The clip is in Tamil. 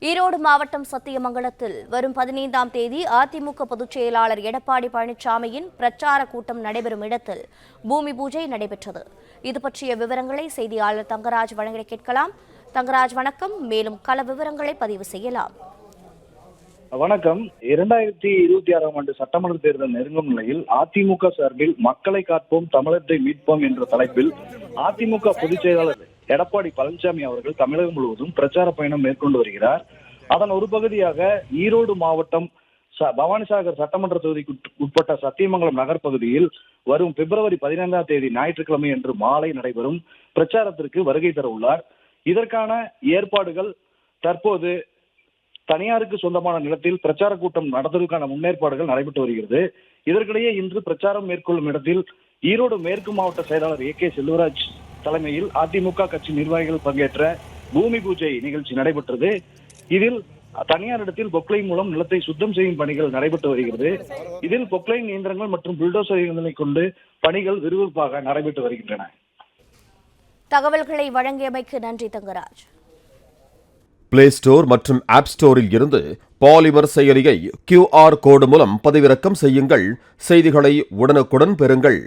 ஈரோடு மாவட்டம் சத்தியமங்கலத்தில் வரும் 15ஆம் தேதி அதிமுக பொதுச் செயலாளர் எடப்பாடி பழனிசாமியின் பிரச்சார கூட்டம் நடைபெறும் இடத்தில் பூமி பூஜை நடைபெற்றது. இது பற்றிய விவரங்களை செய்தியாளர் தங்கராஜ் வழங்க கேட்கலாம். தங்கராஜ் வணக்கம். மேலும் கள விவரங்களை பதிவு செய்யலாம். வணக்கம். 2026ஆம் ஆண்டு சட்டமன்ற தேர்தல் நெருங்கும் நிலையில் அதிமுக சார்பில் மக்களை காப்போம் தமிழகத்தை மீட்போம் என்ற தலைப்பில் அதிமுக பொதுச் செயலாளர் எடப்பாடி பழனிசாமி அவர்கள் தமிழகம் முழுவதும் பிரச்சார பயணம் மேற்கொண்டு வருகிறார். அதன் ஒரு பகுதியாக ஈரோடு மாவட்டம் பவானிசாகர் சட்டமன்ற தொகுதிக்கு உட்பட்ட சத்தியமங்கலம் நகர் பகுதியில் வரும் பிப்ரவரி 15ஆம் தேதி ஞாயிற்றுக்கிழமை அன்று மாலை நடைபெறும் பிரச்சாரத்திற்கு வருகை தர உள்ளார். இதற்கான ஏற்பாடுகள் தற்போது தனியாருக்கு சொந்தமான நிலத்தில் பிரச்சார கூட்டம் நடத்துவதற்கான முன்னேற்பாடுகள் நடைபெற்று வருகிறது. இதற்கிடையே இன்று பிரச்சாரம் மேற்கொள்ளும் இடத்தில் ஈரோடு மேற்கு மாவட்ட செயலாளர் ஏ.கே. செல்வராஜ் தலைமையில் அதிமுக கட்சி நிர்வாகிகள் பங்கேற்ற பூமி பூஜை நிகழ்ச்சி நடைபெற்றது. இதில் தனியார் இடத்தில் பொக்லைன் மூலம் நிலத்தை சுத்தம் செய்யும் பணிகள் நடைபெற்று வருகிறது. இதில் பொக்லைன் இயந்திரங்கள் மற்றும் புல்டோசர் இயந்திரங்களை கொண்டு பணிகள் விறுவிறுப்பாக நடைபெற்று வருகின்றன. தகவல்களை வழங்கியமைக்கு நன்றி தங்கராஜ். பிளே ஸ்டோர் மற்றும் ஆப் ஸ்டோரில் இருந்து பாலிமர் செயலியை QR கோடு மூலம் பதிவிறக்கம் செய்யுங்கள். செய்திகளை உடனுக்குடன் பெறுங்கள்.